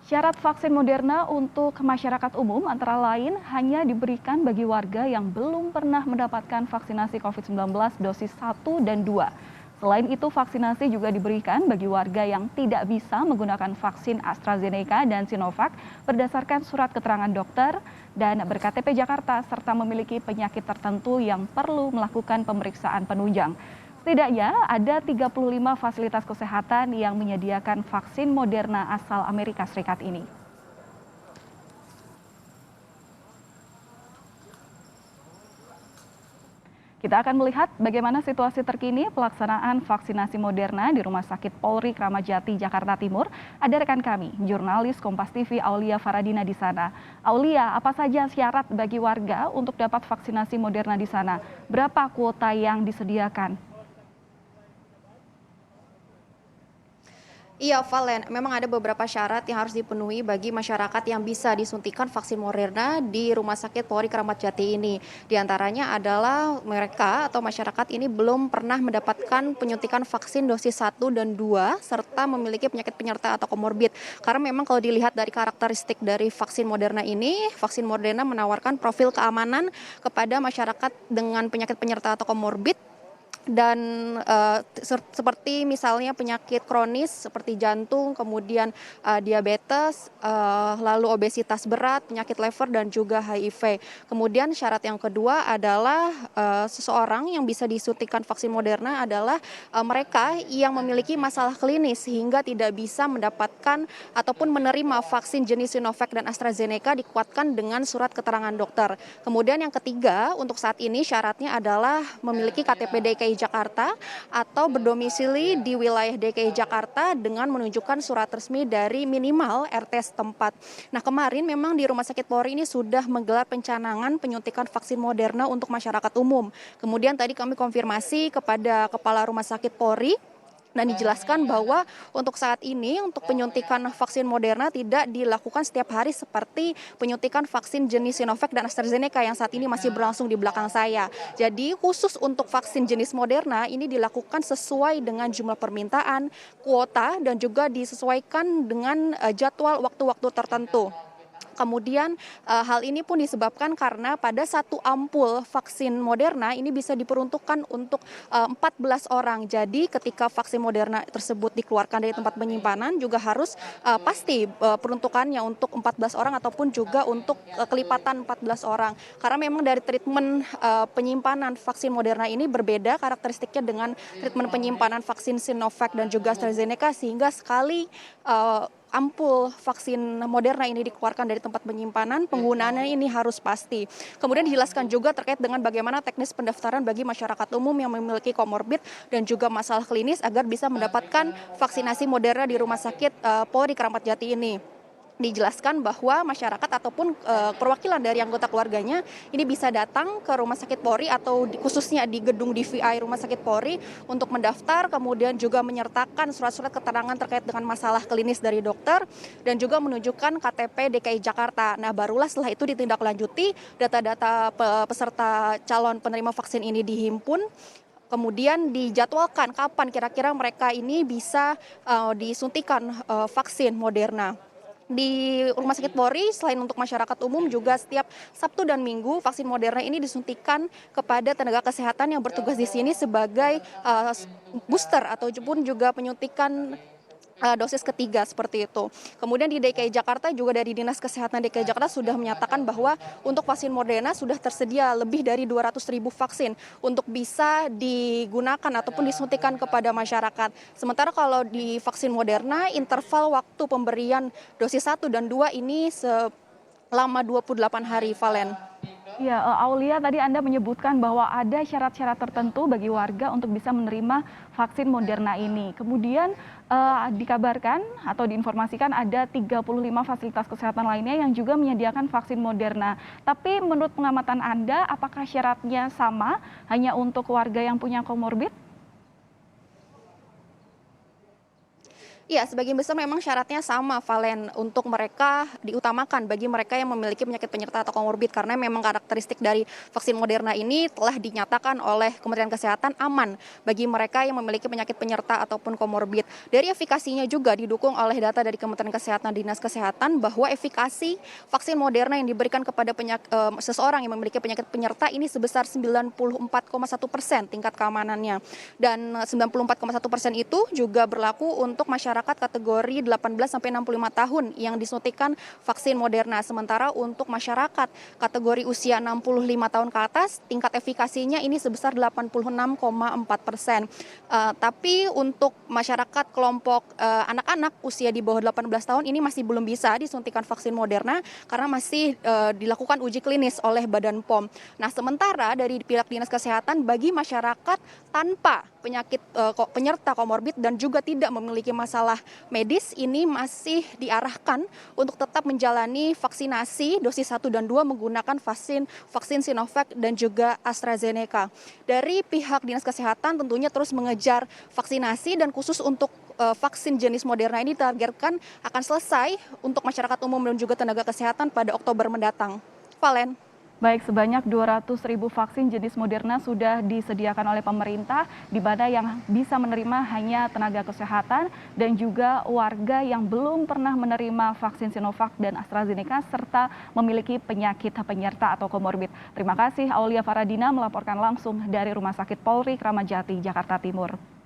Syarat vaksin Moderna untuk masyarakat umum antara lain hanya diberikan bagi warga yang belum pernah mendapatkan vaksinasi COVID-19 dosis 1 dan 2. Selain itu, vaksinasi juga diberikan bagi warga yang tidak bisa menggunakan vaksin AstraZeneca dan Sinovac berdasarkan surat keterangan dokter dan ber-KTP Jakarta serta memiliki penyakit tertentu yang perlu melakukan pemeriksaan penunjang. Setidaknya ada 35 fasilitas kesehatan yang menyediakan vaksin Moderna asal Amerika Serikat ini. Kita akan melihat bagaimana situasi terkini pelaksanaan vaksinasi Moderna di Rumah Sakit Polri Kramat Jati, Jakarta Timur. Ada rekan kami, jurnalis Kompas TV Aulia Faradina di sana. Aulia, apa saja syarat bagi warga untuk dapat vaksinasi Moderna di sana? Berapa kuota yang disediakan? Iya, Valen. Memang ada beberapa syarat yang harus dipenuhi bagi masyarakat yang bisa disuntikan vaksin Moderna di Rumah Sakit Polri Kramat Jati ini. Di antaranya adalah mereka atau masyarakat ini belum pernah mendapatkan penyuntikan vaksin dosis 1 dan 2 serta memiliki penyakit penyerta atau komorbid. Karena memang kalau dilihat dari karakteristik dari vaksin Moderna ini, vaksin Moderna menawarkan profil keamanan kepada masyarakat dengan penyakit penyerta atau komorbid dan seperti misalnya penyakit kronis seperti jantung, kemudian diabetes, lalu obesitas berat, penyakit liver dan juga HIV. Kemudian syarat yang kedua adalah seseorang yang bisa disuntikan vaksin Moderna adalah mereka yang memiliki masalah klinis sehingga tidak bisa mendapatkan ataupun menerima vaksin jenis Sinovac dan AstraZeneca dikuatkan dengan surat keterangan dokter. Kemudian yang ketiga untuk saat ini syaratnya adalah memiliki KTP DKI Jakarta atau berdomisili di wilayah DKI Jakarta dengan menunjukkan surat resmi dari minimal RT setempat. Nah, kemarin memang di Rumah Sakit Polri ini sudah menggelar pencanangan penyuntikan vaksin Moderna untuk masyarakat umum. Kemudian tadi kami konfirmasi kepada Kepala Rumah Sakit Polri dan dijelaskan bahwa untuk saat ini untuk penyuntikan vaksin Moderna tidak dilakukan setiap hari seperti penyuntikan vaksin jenis Sinovac dan AstraZeneca yang saat ini masih berlangsung di belakang saya. Jadi khusus untuk vaksin jenis Moderna ini dilakukan sesuai dengan jumlah permintaan, kuota dan juga disesuaikan dengan jadwal waktu-waktu tertentu. Kemudian hal ini pun disebabkan karena pada satu ampul vaksin Moderna ini bisa diperuntukkan untuk 14 orang. Jadi ketika vaksin Moderna tersebut dikeluarkan dari tempat penyimpanan juga harus pasti peruntukannya untuk 14 orang ataupun juga untuk kelipatan 14 orang. Karena memang dari treatment penyimpanan vaksin Moderna ini berbeda karakteristiknya dengan treatment penyimpanan vaksin Sinovac dan juga AstraZeneca sehingga sekali ampul vaksin Moderna ini dikeluarkan dari tempat penyimpanan, penggunaannya ini harus pasti. Kemudian dijelaskan juga terkait dengan bagaimana teknis pendaftaran bagi masyarakat umum yang memiliki komorbid dan juga masalah klinis agar bisa mendapatkan vaksinasi Moderna di Rumah Sakit Polri Kramat Jati ini. Dijelaskan bahwa masyarakat ataupun perwakilan dari anggota keluarganya ini bisa datang ke Rumah Sakit Polri atau khususnya di gedung DVI Rumah Sakit Polri untuk mendaftar, kemudian juga menyertakan surat-surat keterangan terkait dengan masalah klinis dari dokter dan juga menunjukkan KTP DKI Jakarta. Nah, barulah setelah itu ditindaklanjuti data-data peserta calon penerima vaksin ini dihimpun. Kemudian dijadwalkan kapan kira-kira mereka ini bisa disuntikan vaksin Moderna. Di Rumah Sakit Polri selain untuk masyarakat umum juga setiap Sabtu dan Minggu vaksin Moderna ini disuntikan kepada tenaga kesehatan yang bertugas di sini sebagai booster ataupun juga penyuntikan dosis ketiga seperti itu. Kemudian di DKI Jakarta juga dari Dinas Kesehatan DKI Jakarta sudah menyatakan bahwa untuk vaksin Moderna sudah tersedia lebih dari 200.000 vaksin untuk bisa digunakan ataupun disuntikan kepada masyarakat. Sementara kalau di vaksin Moderna interval waktu pemberian dosis 1 dan 2 ini selama 28 hari, Valen. Ya, Aulia, tadi Anda menyebutkan bahwa ada syarat-syarat tertentu bagi warga untuk bisa menerima vaksin Moderna ini. Kemudian dikabarkan atau diinformasikan ada 35 fasilitas kesehatan lainnya yang juga menyediakan vaksin Moderna. Tapi menurut pengamatan Anda, apakah syaratnya sama hanya untuk warga yang punya komorbid? Iya, sebagian besar memang syaratnya sama, Valen. Untuk mereka diutamakan bagi mereka yang memiliki penyakit penyerta atau komorbid karena memang karakteristik dari vaksin Moderna ini telah dinyatakan oleh Kementerian Kesehatan aman bagi mereka yang memiliki penyakit penyerta ataupun komorbid. Dari efikasinya juga didukung oleh data dari Kementerian Kesehatan Dinas Kesehatan bahwa efikasi vaksin Moderna yang diberikan kepada seseorang yang memiliki penyakit penyerta ini sebesar 94,1% tingkat keamanannya. Dan 94,1% itu juga berlaku untuk masyarakat kategori 18 sampai 65 tahun yang disuntikan vaksin Moderna. Sementara untuk masyarakat kategori usia 65 tahun ke atas, tingkat efikasinya ini sebesar 86,4%. Tapi untuk masyarakat kelompok anak-anak usia di bawah 18 tahun ini masih belum bisa disuntikan vaksin Moderna karena masih dilakukan uji klinis oleh Badan POM. Nah, sementara dari pihak Dinas Kesehatan bagi masyarakat tanpa penyakit penyerta komorbid dan juga tidak memiliki masalah medis ini masih diarahkan untuk tetap menjalani vaksinasi dosis 1 dan 2 menggunakan vaksin Sinovac dan juga AstraZeneca. Dari pihak Dinas Kesehatan tentunya terus mengejar vaksinasi dan khusus untuk vaksin jenis Moderna ini ditargetkan akan selesai untuk masyarakat umum dan juga tenaga kesehatan pada Oktober mendatang. Valen. Baik, sebanyak 200.000 vaksin jenis Moderna sudah disediakan oleh pemerintah, di mana yang bisa menerima hanya tenaga kesehatan dan juga warga yang belum pernah menerima vaksin Sinovac dan AstraZeneca serta memiliki penyakit penyerta atau komorbid. Terima kasih Aulia Faradina melaporkan langsung dari Rumah Sakit Polri Kramat Jati, Jakarta Timur.